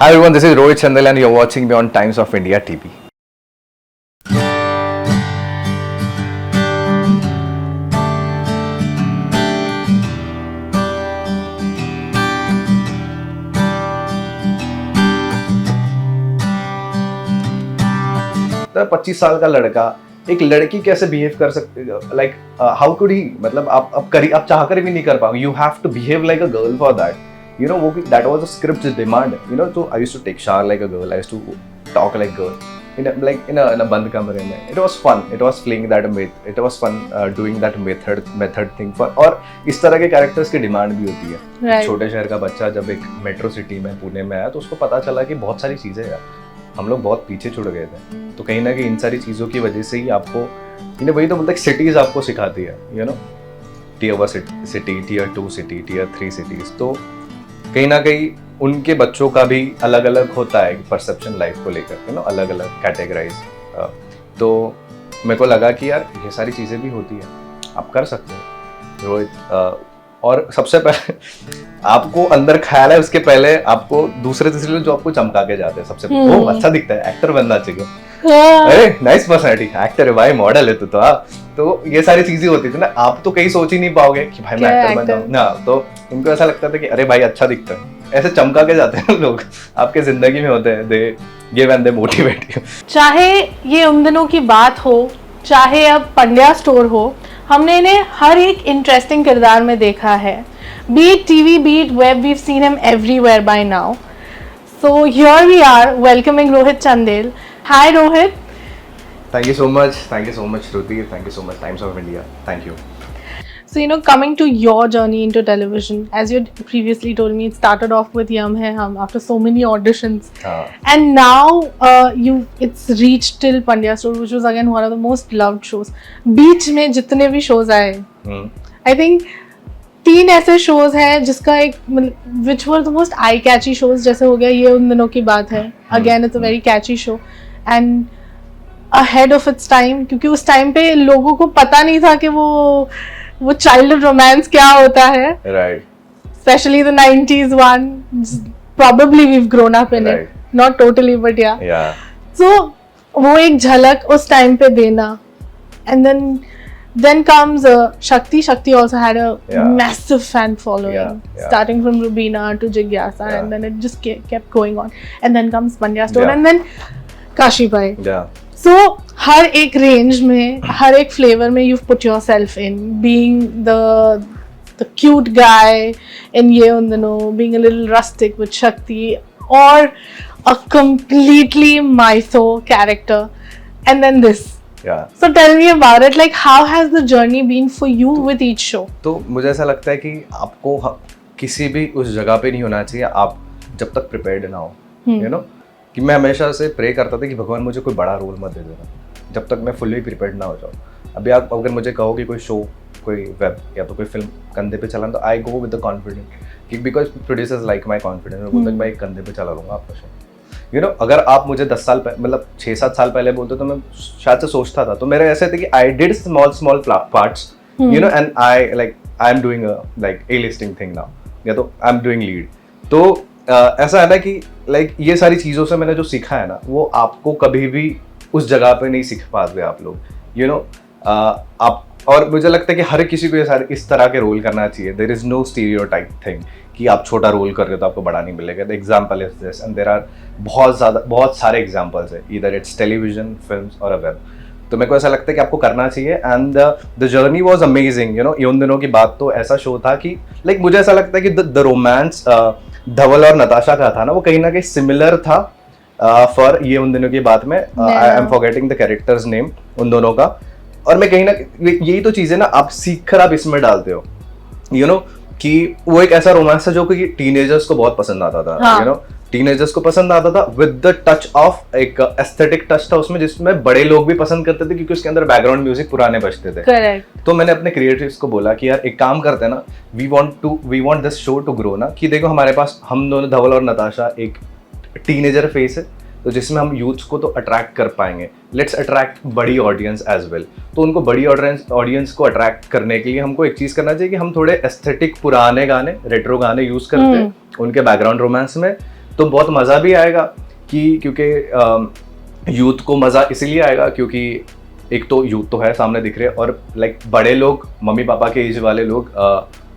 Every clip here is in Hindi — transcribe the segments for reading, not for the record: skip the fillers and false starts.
Hi everyone, this is Rohit Chandel and you're watching me on Times of India TV. तो 25 साल का लड़का एक लड़की कैसे बिहेव कर सकते, लाइक हाउ कुड ही, मतलब आप चाह कर भी नहीं कर पाओगे. You have to behave like a girl for that. You know, that was a script demand. You know, so I used to take shower like a girl. I used to talk like a girl. In a बंद कमरे में. It was fun. It was playing that myth. It was fun doing that method thing for. और इस तरह के कैरेक्टर्स की डिमांड भी होती है. Right. छोटे शहर का बच्चा जब एक मेट्रो सिटी में पुणे में आया तो उसको पता चला कि बहुत सारी चीजें हैं. हम लोग बहुत पीछे छुड़ गए थे. तो कहीं ना कहीं इन सारी चीजों की वजह से ही आपको, वही तो बोलते हैं, सिटीज आपको सिखाती है. You know, Tier 1 city, Tier 2 city, Tier 3 cities. तो कहीं ना कहीं उनके बच्चों का भी अलग अलग होता है परसेप्शन लाइफ को लेकर, यू नो, अलग अलग कैटेगराइज. तो मेरे को लगा कि यार ये सारी चीज़ें भी होती है, आप कर सकते हो रोहित. और सबसे पहले आपको अंदर ख्याल है, उसके पहले आपको दूसरे लोग जो आपको चमका के जाते हैं सबसे पहले, वो अच्छा दिखता है, एक्टर बनना चाहिए. अरे नाइस पर्सनैलिटी, एक्टर है भाई, मॉडल है तू तो. हाँ, तो ये सारी चीजें होती थी ना. आप तो कहीं सोच ही नहीं पाओगे कि भाई मैं एक्टर बन जाऊं ना. तो उनको ऐसा लगता था कि अरे भाई अच्छा दिखता है, ऐसे चमका के जाते हैं लोग आपके जिंदगी में होते हैं. They give and they motivate you. चाहे ये उन दिनों की बात हो, चाहे अब पंड्या स्टोर हो, हमने इन्हें हर एक इंटरेस्टिंग किरदार में देखा है. Be it TV, be it web, we've seen him everywhere by now. So here we are welcoming Rohit Chandel. Hi Rohit. Thank you so much, Shruti. Thank you so much, Times of India. Thank you. So, coming to your journey into television, as you had previously told me, it started off with Yum Hai Hum after so many auditions. And now it's reached till Pandya Store, which was again one of the most loved shows. बीच में जितने भी shows आए, I think 3 ऐसे shows हैं जिसका एक, which were the most eye catchy shows. जैसे हो गया ये उन दिनों की बात है. Again, it's a very catchy show. And ahead of its time, क्योंकि उस टाइम पे लोगों को पता नहीं था कि वो childhood romance क्या होता है. Right. Especially the 90s one. Probably we've grown up in Right. it. Not totally, but yeah. Yeah. So वो एक झलक उस टाइम पे देना. And then comes Shakti. Shakti also had a massive fan following. Yeah. Starting from Rubina to Jigyasa, and then it just kept going on. And then comes Pandya Store, Yeah. and then Kashi Bhai. Yeah. So हर एक रेंज में, हर एक फ्लेवर में you've put yourself in, being the cute guy in ये उन दिनों, being a little rustic with Shakti, or a completely mytho character, and then this. Yeah. So tell me about it. Like, how has the journey been for you with each show? तो मुझे ऐसा लगता है कि आपको किसी भी उस जगह पे नहीं होना चाहिए आप जब तक प्रिपेयर्ड ना हो. यू नो, कि मैं हमेशा से प्रे करता था कि भगवान मुझे कोई बड़ा रोल मत दे देना जब तक मैं फुल्ली प्रिपेयर्ड ना हो जाऊँ. अभी आप अगर मुझे कहो कि कोई शो, कोई वेब या तो कोई फिल्म कंधे पे चला, तो आई गो विद द कॉन्फिडेंट कि because producers like my confidence. बोलते हैं भाई कंधे पे चला लूँगा आपका शो. यू नो, अगर आप मुझे 10 साल मतलब 6-7 साल पहले बोलते तो मैं शायद से सोचता था. तो मेरे ऐसे थे कि I did small parts, you know, and I am doing like a listing thing now, या तो आई एम डूइंग लीड. तो ऐसा है ना कि लाइक ये सारी चीज़ों से मैंने जो सीखा है ना, वो आपको कभी भी उस जगह पे नहीं सीख पाते आप लोग. यू नो, आप, और मुझे लगता है कि हर किसी को ये सारे इस तरह के रोल करना चाहिए. There is no stereotype thing कि आप छोटा रोल कर रहे हो तो आपको बड़ा नहीं मिलेगा. The example is this, and there are बहुत सारे एग्जाम्पल्स है, ईदर इट्स टेलीविजन, फिल्म्स और अ वेब. तो मेरे को ऐसा लगता है कि आपको करना चाहिए. And the journey was amazing. You know, ये उन दिनों की बात तो ऐसा शो था कि लाइक मुझे ऐसा लगता है कि द रोमांस धवल और नताशा का था ना, वो कहीं ना कहीं सिमिलर था फॉर ये उन दिनों की बात में. I am forgetting the characters name उन दोनों का. और मैं कहीं ना, यही तो चीज़ है ना, आप सीख कर आप इसमें डालते हो. यू नो, कि वो एक ऐसा रोमांस था जो कि टीनेजर्स को बहुत पसंद आता था. यू नो, टीनेजर्स को पसंद आता था विद द टच ऑफ एक एस्थेटिक टच था उसमें, जिसमें बड़े लोग भी पसंद करते थे क्योंकि उसके अंदर बैकग्राउंड म्यूजिक पुराने बजते थे. Correct. तो मैंने अपने क्रिएटिव्स को बोला कि यार एक काम करते हैं ना, we want this show to grow ना, कि देखो हमारे पास, हम दोनों धवल और नताशा एक टीनेजर फेस है, तो जिसमें हम यूथ को तो अट्रैक्ट कर पाएंगे. लेट्स अट्रैक्ट बड़ी ऑडियंस एज वेल. तो उनको बड़ी ऑडियंस को अट्रैक्ट करने के लिए हमको एक चीज़ करना चाहिए कि हम थोड़े एस्थेटिक पुराने गाने, रेट्रो गाने यूज़ करते हैं उनके बैकग्राउंड रोमांस में, तो बहुत मज़ा भी आएगा कि क्योंकि यूथ को मज़ा इसीलिए आएगा क्योंकि एक तो यूथ तो है सामने दिख रहे हैं, और लाइक बड़े लोग, मम्मी पापा के एज वाले लोग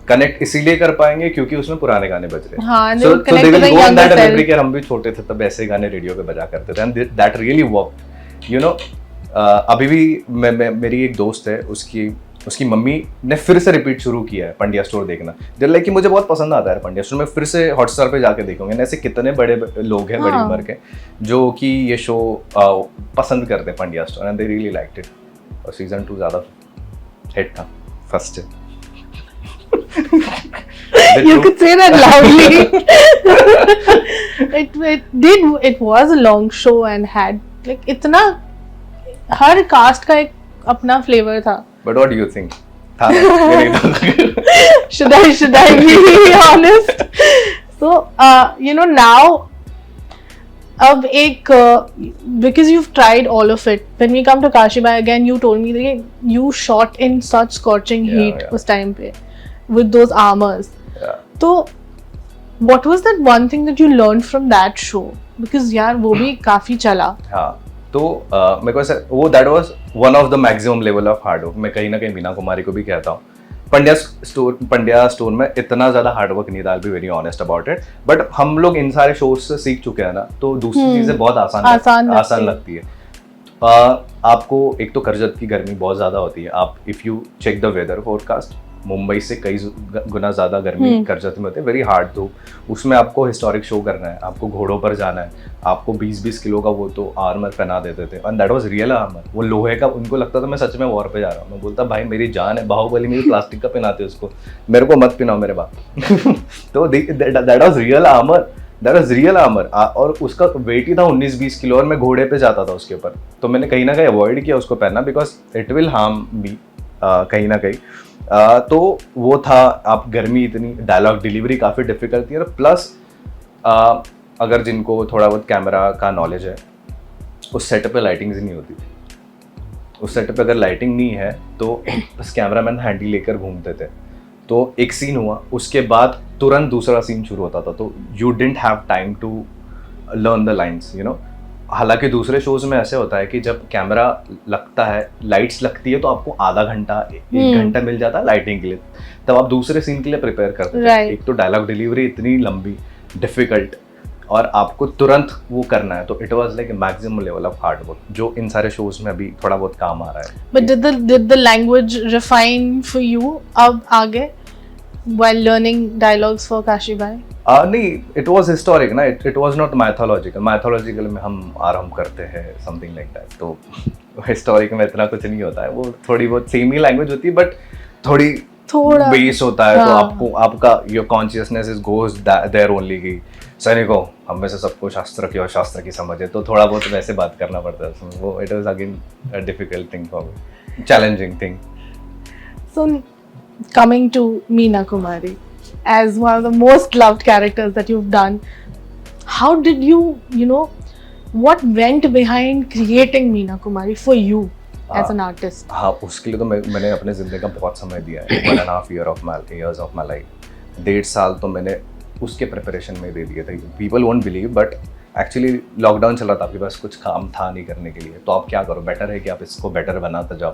कनेक्ट इसीलिए कर पाएंगे क्योंकि उसमें पुराने गाने बज रहे हैं। हाँ, so they will go in that memory कि हम भी छोटे थे तब ऐसे गाने रेडियो पे बजा करते थे, and that really worked, you know। अभी भी मेरी एक दोस्त है, उसकी मम्मी ने फिर से रिपीट शुरू किया है पंड्या स्टोर देखना। जब लाइक कि मुझे बहुत पसंद आता है पंड्या स्टोर, मैं फिर से हॉटस्टार पे जाके देखूंगा। ऐसे कितने बड़े लोग हैं बड़ी उम्र के जो कि ये शो पसंद करते हैं Pandya store, and they really liked it. और सीजन 2 ज़्यादा हिट था, फर्स्ट है। You could say that loudly. It was a long show and had like इतना हर कास्ट का एक अपना फ्लेवर था। But what do you think? था should I be honest? So you know now अब एक because you've tried all of it. When we come to Kashibai again, you told me that you shot in such scorching heat उस time पे with those armors. तो what was that one thing that you learned from that show? Because यार वो भी काफी चला। हाँ, तो मेरे को ऐसा वो that was one of the maximum level of hard work। मैं कहीं ना कहीं मीना कुमारी को भी कहता हूँ, पंड्या स्टोर में इतना ज़्यादा हार्ड वर्क नहीं था, I'll be very honest about it। But हम लोग इन सारे शोज से सीख चुके हैं ना, तो दूसरी चीज़ें बहुत आसान लगती है। आपको एक तो करजत की गर्मी बहुत ज़्यादा होती है। आप if you check the weather forecast, Mumbai से कई गुना ज़्यादा गर्मी करजत में होती है, वेरी हार्ड धूप। उसमें आपको हिस्टोरिक शो करना है, आपको घोड़ों पर जाना है, आपको 20-20 किलो का वो तो आर्मर पहना देते थे, and that was real armour. वो लोहे का, उनको लगता था मैं सच में वॉर पे जा रहा हूँ। मैं बोलता भाई मेरी जान है, बाहुबली में भी प्लास्टिक का पहनाते उसको, मेरे को मत पहनाओ मेरे बाप। तो that was real armour, that was real armour. और उसका वेट ही था 19-20 किलो, और मैं घोड़े पे जाता था उसके ऊपर। तो मैंने कहीं ना कहीं अवॉइड किया उसको पहनना, बिकॉज इट विल हार्म मी कहीं ना कहीं। तो वो था, आप गर्मी इतनी, डायलॉग डिलीवरी काफ़ी डिफिकल्ट थी, और प्लस अगर जिनको थोड़ा बहुत कैमरा का नॉलेज है, उस सेट पे लाइटिंग्स नहीं होती थी। उस सेट पे अगर लाइटिंग नहीं है तो बस कैमरामैन हैंडी लेकर घूमते थे। तो एक सीन हुआ, उसके बाद तुरंत दूसरा सीन शुरू होता था, तो you didn't have time to learn the lines, you know. हालांकि दूसरे शोज में ऐसे होता है कि जब कैमरा लगता है, लाइट्स लगती है, तो आपको आधा घंटा 1 घंटा मिल जाता है लाइटिंग के लिए, तब आप दूसरे सीन के लिए प्रिपेयर करते हैं। एक तो डायलॉग डिलीवरी इतनी लंबी, डिफिकल्ट, और आपको तुरंत वो करना है। तो it was like maximum level of hard work, जो इन सारे शोज में अभी थोड़ा बहुत काम आ रहा है। But did the language refine for you अब आगे while learning dialogues for Kashibai? नहीं, it was historic ना, it was not mythological। mythological में हम आराम करते हैं something like that। तो historic में इतना कुछ नहीं होता है, वो थोड़ी बहुत सेम ही लैंग्वेज होती है, बट थोड़ा बेस होता है। तो आपको आपका your consciousness is goes there only कि सैनिकों, हम में से सबको शास्त्र की और शास्त्र की समझ है, तो थोड़ा बहुत वैसे बात करना पड़ता है। वो it was again a difficult thing for me, challenging thing। So coming to Meena Kumari as one of the most loved characters that you've done, how did you know, what went behind creating Meena Kumari for you as an artist? हाँ, उसके लिए तो मैंने अपने ज़िंदगी का बहुत समय दिया है। 1.5 years of my life, 1.5 साल तो मैंने उसके प्रिपरेशन में दे दिए थे। People won't believe, but actually lockdown चल रहा था, आपके पास कुछ काम था नहीं करने के लिए, तो आप क्या करो, बेटर है कि आप इसको बेटर बनाते जाओ।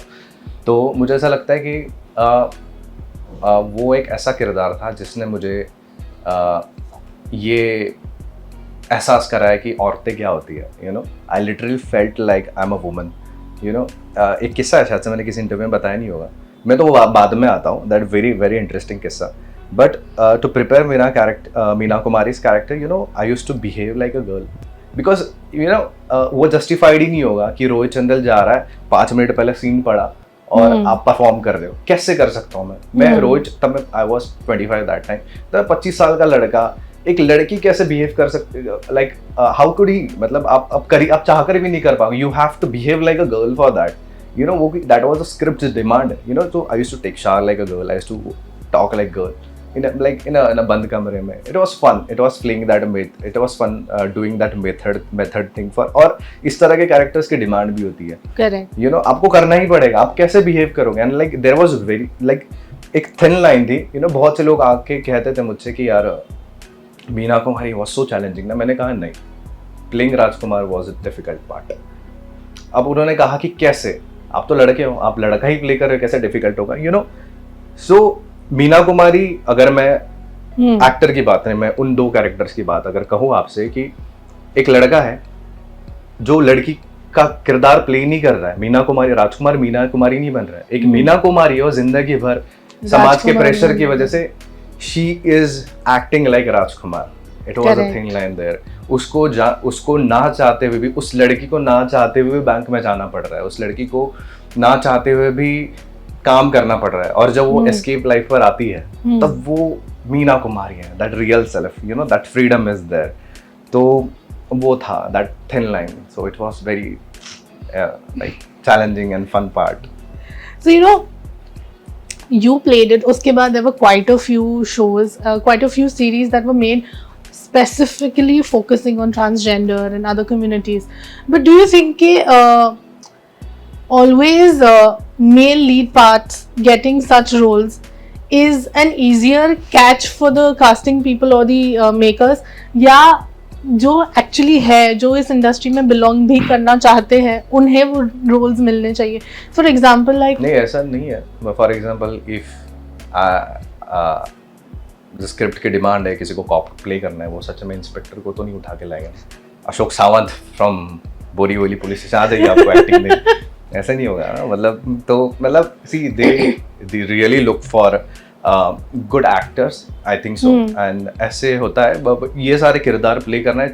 तो मुझे ऐसा लगता है कि वो एक ऐसा किरदार था जिसने मुझे ये एहसास कराया कि औरतें क्या होती है, you know. I literally felt like I am a woman, you know. एक किस्सा है, शायद से मैंने किसी इंटरव्यू में बताया नहीं होगा, मैं तो वो बाद में आता हूँ, दैट वेरी वेरी इंटरेस्टिंग किस्सा। But to prepare Meena Kumari's character, you know, I used to behave like a girl, because you know वो जस्टिफाइड ही नहीं होगा कि रोहित चंदेल जा रहा है, 5 मिनट पहले सीन पड़ा और आप परफॉर्म कर रहे हो। कैसे कर सकता हूँ मैं रोज, तब मैं आई वॉज 25 दैट टाइम, तब 25 साल का लड़का, एक लड़की कैसे बिहेव कर सकते, लाइक हाउ कुड ही, मतलब आप चाह कर भी नहीं कर पाओगे। You have to behave like a girl for that, you know. वो that was a script demand, you know. तो I used to take shower like a girl, I used to talk like girl in a बंद कमरे में। It was fun, it was playing that myth, it was fun doing that method thing for। और इस तरह के कैरेक्टर्स की डिमांड भी होती है, करेक्ट, यू नो। आपको करना ही पड़ेगा, आप कैसे बिहेव करोगे। And like there was very like एक थिन लाइन थी, यू नो। बहुत से लोग आके कहते थे मुझसे कि यार Meena Kumari was so challenging ना, मैंने कहा नहीं, playing Rajkumar was a difficult part. अब उन्होंने कहा कि कैसे, आप तो लड़के हो, आप लड़का ही प्ले कर रहे हो, कैसे डिफिकल्ट होगा, यू नो। सो मीना कुमारी, अगर मैं एक्टर की बात है, मैं उन 2 कैरेक्टर्स की बात अगर कहूँ आपसे, कि एक लड़का है जो लड़की का किरदार प्ले नहीं कर रहा है, मीना कुमारी, राजकुमार मीना कुमारी नहीं बन रहा है, एक मीना कुमारी है और जिंदगी भर समाज के प्रेशर की वजह से she is acting like Rajkumar. It was a thin line there. उसको ना चाहते हुए भी, उस लड़की को ना चाहते हुए भी बैंक में जाना पड़ रहा है, उस लड़की को ना चाहते हुए भी काम करना पड़ रहा है, और जब वो एस्केप लाइफ पर आती है तब वो मीना कुमारी है, that real self, you know, that freedom is there. तो वो था that thin line, so it was very like challenging and fun part. So you know, you played it. उसके बाद there were quite a few shows, quite a few series that were made specifically focusing on transgender and other communities. But do you think कि always male lead parts getting such roles is an easier catch for the casting people or the makers, या जो एक्चुअली है, जो इस इंडस्ट्री में बिलोंग भी करना चाहते हैं, उन्हें वो रोल्स मिलने चाहिए? फॉर एग्जाम्पल लाइक, नहीं ऐसा नहीं है। फॉर एग्जाम्पल इफ स्क्रिप्ट की डिमांड है, किसी को कॉप प्ले करना है, वो सच में इंस्पेक्टर को तो नहीं उठा के लाएगा, Ashok Sawant from Borivali police station आ जाइए आपको एक्टिंग में, ऐसा नहीं होगा ना। मतलब see they really look for good actors, I think so, and ऐसे होता है। ये सारे किरदार प्ले करना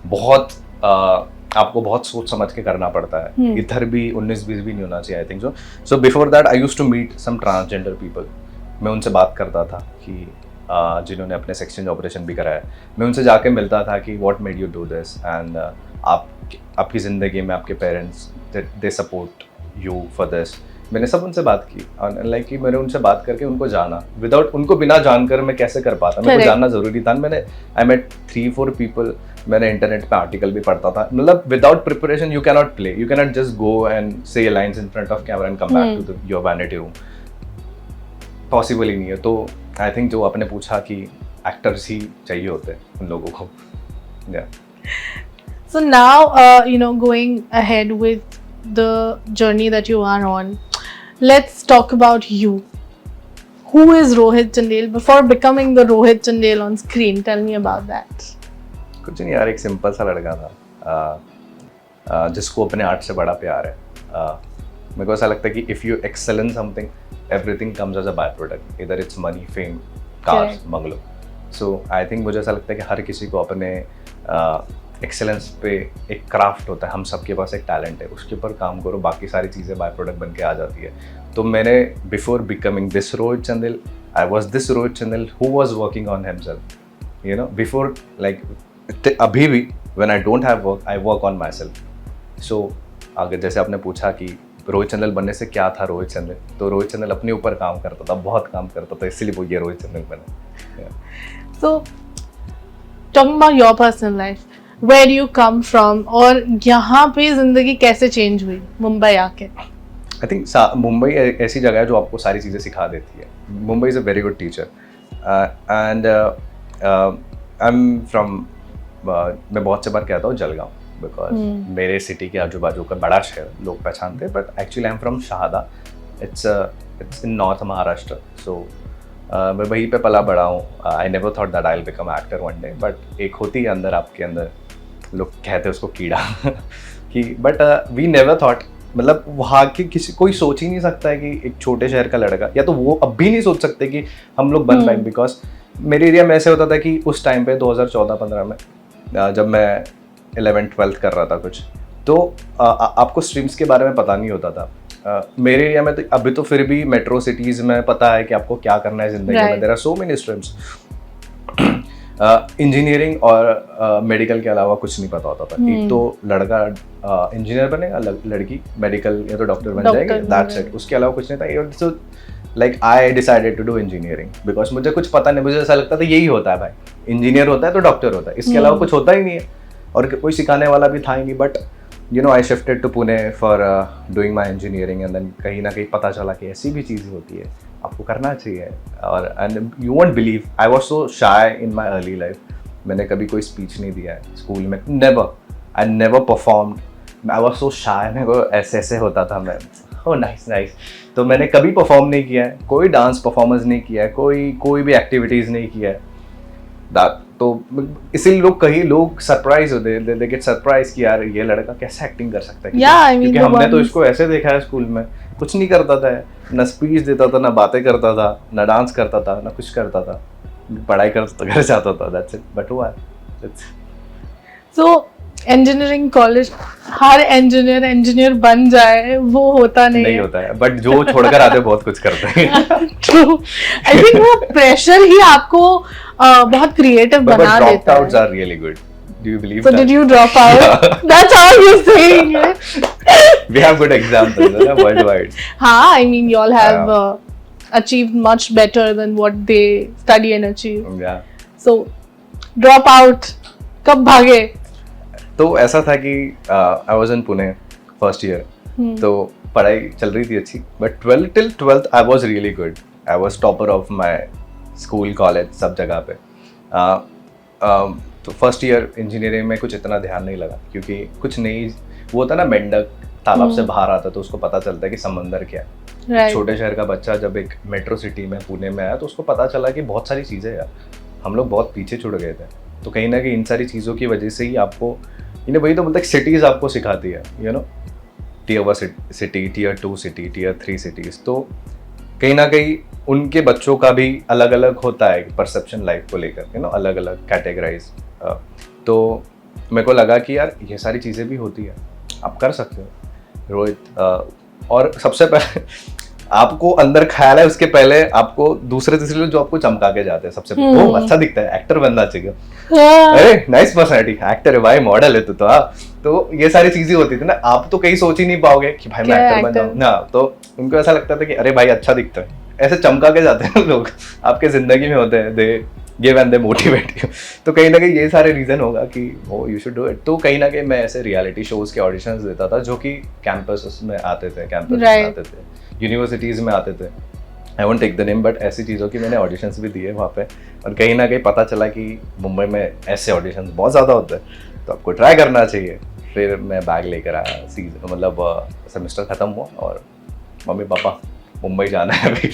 बहुत आपको बहुत सोच समझ के करना पड़ता है, इधर भी 19-20 भी नहीं होना चाहिए, I think so. So before that I used to meet some transgender people, मैं उनसे बात करता था कि जिन्होंने अपने सेक्शन ऑपरेशन भी कराया, मैं उनसे जाके मिलता था कि what made you do this, and आपकी ज़िंदगी में आपके parents they support you for this. मैंने सब उनसे बात की, लाइक कि मैंने उनसे बात करके उनको जाना, विदाउट उनको बिना जानकर मैं कैसे कर पाता, मेरे को जानना ज़रूरी था। आई मेट 3-4 पीपल, मैंने इंटरनेट पे आर्टिकल भी पढ़ता था। मतलब without preparation you cannot play, you cannot just go and say lines in front of camera and come back to your vanity room, possible ही नहीं है। तो आई थिंक जो आपने पूछा कि एक्टर्स ही चाहिए होते हैं उन लोगों को, So now, going ahead with the journey that you are on, let's talk about you. Who is Rohit Chandel before becoming the Rohit Chandel on screen? Tell me about that. कुछ नहीं यार, एक सिंपल सा लड़का था जिसको अपने आर्ट से बड़ा प्यार है। मेरे को ऐसा लगता है कि if you excel in something, everything comes as a by product, इधर it's money, fame, cars, bungalow. So I think मुझे ऐसा लगता है कि हर किसी को अपने एक्सेलेंस पे एक क्राफ्ट होता है, हम सबके पास एक टैलेंट है, उसके ऊपर काम करो, बाकी सारी चीज़ें बाय प्रोडक्ट बन के आ जाती है। तो मैंने before becoming this Rohit Chandel, I was this Rohit Chandel who was working on himself, you know, before, like अभी भी when I don't have work, I work on myself. So अगर जैसे आपने पूछा कि रोहित चंदेल बनने से क्या था रोहित चंदेल, तो रोहित चंदेल अपने ऊपर काम करता था, बहुत काम करता था, इसलिए वो ये रोहित चंदेल बने। So talking about your personal life, where do you come from, और यहाँ पे जिंदगी कैसे चेंज हुई मुंबई आके? आई थिंक मुंबई ऐसी जगह है जो आपको सारी चीज़ें सिखा देती है। Mumbai is a very good teacher, and I am from, मैं बहुत से बार कहता हूँ जलगांव, बिकॉज मेरे सिटी के आजू बाजू का बड़ा शहर लोग पहचानते हैं, but actually I am from Shahada, it's in north Maharashtra. So मैं वहीं पे पला बड़ा हूँ। I never thought that I will become actor one day, but एक होती है अंदर, आपके अंदर, लोग कहते हैं उसको कीड़ा कि, बट वी नेवर थॉट, मतलब वहाँ की कोई सोच ही नहीं सकता है कि एक छोटे शहर का लड़का, या तो वो अब भी नहीं सोच सकते कि हम लोग बन पाएंगे। बिकॉज मेरे एरिया में ऐसे होता था कि उस टाइम पे 2014-15 में जब मैं 11th-12th कर रहा था कुछ, तो आपको स्ट्रीम्स के बारे में पता नहीं होता था। मेरे एरिया में तो अभी तो फिर भी मेट्रो सिटीज़ में पता है कि आपको क्या करना है ज़िंदगी में, there are so many streams. Engineering और मेडिकल के अलावा कुछ नहीं पता होता था। एक तो लड़का इंजीनियर बनेगा, लड़की मेडिकल या तो डॉक्टर बन जाएगी, दैट्स इट, उसके अलावा कुछ नहीं था। So like I decided to do engineering, because मुझे कुछ पता नहीं, मुझे ऐसा लगता था यही होता है भाई, इंजीनियर होता है तो डॉक्टर होता है, इसके अलावा कुछ होता ही नहीं है, और कोई सिखाने वाला भी था ही नहीं। But you know, I shifted to Pune for doing my engineering, and then कहीं ना कहीं पता चला कि ऐसी भी चीज़ होती है, आपको करना चाहिए। और and you won't believe, I was so shy in my early life, मैंने कभी कोई स्पीच नहीं दिया है स्कूल में, never, I never performed, I was so shy, मेरे को ऐसे होता था मैं, ओह नाइस, तो मैंने कभी परफॉर्म नहीं किया है, कोई डांस परफॉर्मेंस नहीं किया है, कोई भी एक्टिविटीज़ नहीं किया है दैट। तो इसीलिए लोग सरप्राइज होते, दे गेट सरप्राइज कि यार ये लड़का कैसे एक्टिंग कर सकता है, क्योंकि हमने तो इसको ऐसे देखा है स्कूल में, कुछ नहीं करता था, ना स्पीच देता था, ना बातें करता था, ना डांस करता था, ना कुछ करता था, पढ़ाई कर जाता था, दैट्स इट। बट हुआ सो इंजीनियरिंग कॉलेज, हर इंजीनियर बन जाए वो होता नहीं होता है, बट जो छोड़कर आते बहुत कुछ करते हैं। ट्रू, आई थिंक वो प्रेशर ही आपको बहुत क्रिएटिव बना देता है। Dropouts are really good. Do you believe so that? did you drop out? Yeah. That's how you're saying it. We have good examples worldwide. हाँ, I mean you all have achieved much better than what they study and achieve. Yeah. So drop out, कब भागे? तो ऐसा था कि I was in Pune first year. तो पढ़ाई चल रही थी अच्छी, but 12th I was really good. I was topper of my school college सब जगह पे। तो फर्स्ट ईयर इंजीनियरिंग में कुछ इतना ध्यान नहीं लगा, क्योंकि कुछ नहीं, वो होता ना मेंढक तालाब से बाहर आता तो उसको पता चलता है कि समंदर क्या है। छोटे शहर का बच्चा जब एक मेट्रो सिटी में पुणे में आया तो उसको पता चला कि बहुत सारी चीज़ें यार, हम लोग बहुत पीछे छूट गए थे। तो कहीं ना कहीं इन सारी चीज़ों की वजह से ही आपको, इन्हें वही तो मतलब सिटीज़ आपको सिखाती है, tier 1 city, tier 2 city, tier 3 cities. तो कहीं ना कहीं उनके बच्चों का भी अलग अलग होता है परसेप्शन लाइफ को लेकर, अलग अलग कैटेगराइज। तो मेरे को लगा कि यार ये सारी चीज़ें भी होती है, आप कर सकते हो रोहित। और सबसे पहले आपको अंदर ख्याल है, उसके पहले आपको दूसरे तीसरे लोग जो आपको चमका के जाते हैं, सबसे पहले वो अच्छा दिखता है, एक्टर बनना चाहिए, अरे नाइस पर्सनैलिटी, एक्टर है भाई, मॉडल है तू तो ये सारी चीजें होती थी ना। आप तो कहीं सोच ही नहीं पाओगे कि भाई मैं एक्टर बन जाऊं ना, तो उनको ऐसा लगता था कि अरे भाई अच्छा दिखता है, ऐसे चमका के जाते हैं लोग आपके जिंदगी में होते हैं, they give and they motivate you. तो कहीं ना कहीं ये सारे रीजन होगा कि ओ यू शुड डू इट। तो कहीं ना कहीं मैं ऐसे रियलिटी शोज के ऑडिशंस देता था, जो कि कैंपस में आते थे, यूनिवर्सिटीज में आते थे, I won't take the name, but ऐसी चीज़ों की मैंने ऑडिशंस भी दिए वहाँ पे। और कहीं ना कहीं पता चला कि मुंबई में ऐसे ऑडिशंस बहुत ज़्यादा होते हैं, तो आपको ट्राई करना चाहिए। फिर मैं बैग लेकर आया, सेमेस्टर ख़त्म हुआ और मम्मी पापा मुंबई जाना है अभी।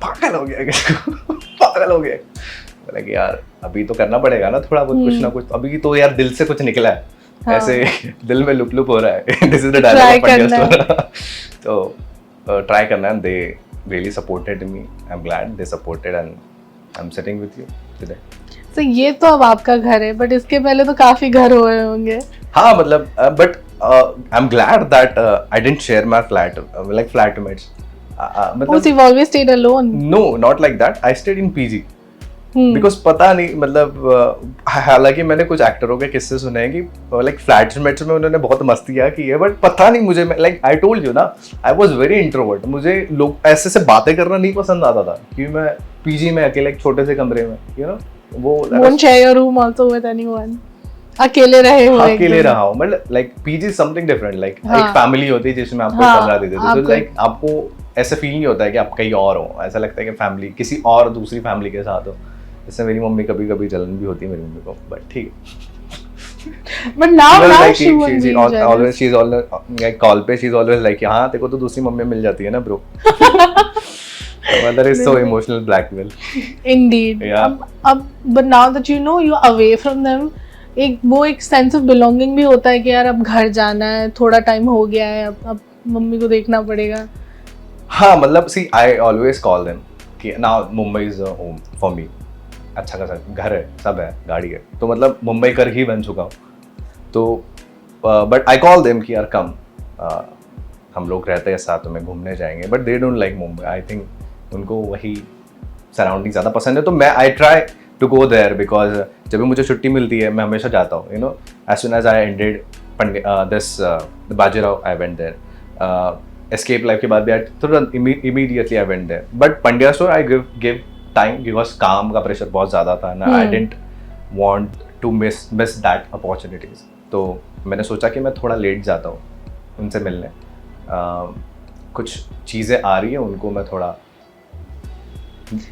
पागल हो गया पागल हो गया। बोला कि यार अभी तो करना पड़ेगा ना थोड़ा बहुत, कुछ ना कुछ, अभी तो यार दिल से कुछ निकला है, ऐसे दिल में लुप लुप हो रहा है। This is the dialogue. तो ट्राई करना है। दे really supported me. I'm glad they supported and I'm sitting with you today. So ये तो अब आपका घर है, but इसके पहले तो काफी घर हुए होंगे। हाँ मतलब but I'm glad that I didn't share my flat like flatmates. Oh, so you've always stayed alone? No, not like that. I stayed in PG. Because पता नहीं मतलब हालांकि मैंने कुछ एक्टरों के किस्से सुने हैं कि लाइक फ्लैटमेट्स में उन्होंने बहुत मस्तियाँ की है, बट पता नहीं मुझे, लाइक आई टोल्ड यू ना, आई वाज वेरी इंट्रोवर्ट। मुझे लोग ऐसे से बातें करना नहीं पसंद आता था, क्योंकि मैं पीजी में अकेले एक छोटे से कमरे में वो won't share your room also with anyone, अकेले रहे हो, अकेले रहा हूँ, मतलब like PG something different, like एक फैमिली होती है जिसमें आपको कमरा देते थे, तो लाइक आपको ऐसा फील नहीं होता है कि आप कहीं और हो, ऐसा लगता है कि फैमिली किसी और दूसरी फैमिली के साथ हो। जैसे मेरी मम्मी कभी कभी जलन भी होती है मेरी मम्मी को, बट ठीक है। But now like she won't be always she's always like call पे she's always like हाँ तेरे को तो दूसरी मम्मी मिल जाती है ना bro. Mother is so emotional blackmail. Indeed. अब but now that you know you're away from them, एक sense of belonging भी होता है कि यार अब घर जाना है, थोड़ा टाइम हो गया है, अब मम्मी को देखना पड़ेगा। हाँ मतलब see I always call them कि now Mumbai is a home for me. अच्छा खासा घर है, सब है, गाड़ी है, तो मतलब मुंबई कर ही बन चुका हूँ। तो बट आई कॉल देम कि यार कम, हम लोग रहते हैं साथ में, घूमने जाएंगे, but they don't like Mumbai. I think उनको वही सराउंडिंग ज़्यादा पसंद है। तो मैं I try to go there, because जब भी मुझे छुट्टी मिलती है मैं हमेशा जाता हूँ। As soon as I ended this Bajirao I went there, escape life के बाद भी तुरंत immediately I went there. But Pandya store I give time, because काम का प्रेशर बहुत ज़्यादा था ना, I didn't want to miss that opportunities. तो मैंने सोचा कि मैं थोड़ा लेट जाता हूँ उनसे मिलने, कुछ चीज़ें आ रही है उनको मैं थोड़ा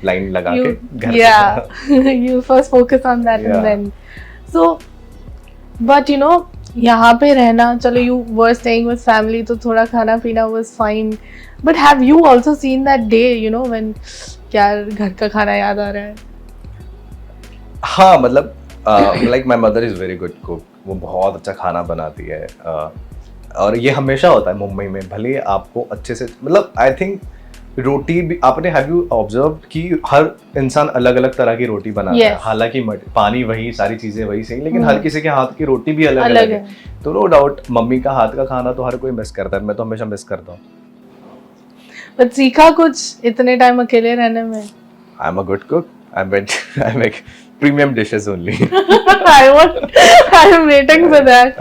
लाइन लगा के घर you first focus on that and then So, but you know, यहाँ पे रहना, चलो you were staying with family तो थोड़ा खाना पीना was fine, but have you also seen that day, you know, when क्या घर का खाना याद आ रहा है? हाँ मतलब like my mother is very good cook, वो बहुत अच्छा खाना बनाती है और ये हमेशा होता है मुंबई में, भले आपको अच्छे से मतलब आई थिंक रोटी भी आपने हैव यू ऑब्जर्व कि हर इंसान अलग अलग तरह की रोटी बनाता है, Yes. हालांकि पानी वही, सारी चीजें वही सही, लेकिन हर किसी के हाथ की रोटी भी अलग अलग अलग है। तो नो डाउट मम्मी का हाथ का खाना तो हर कोई मिस करता है, मैं तो हमेशा मिस करता हूँ। But सीखा कुछ इतने टाइम अकेले रहने में? I am a good cook, I make premium dishes only. I am waiting for that.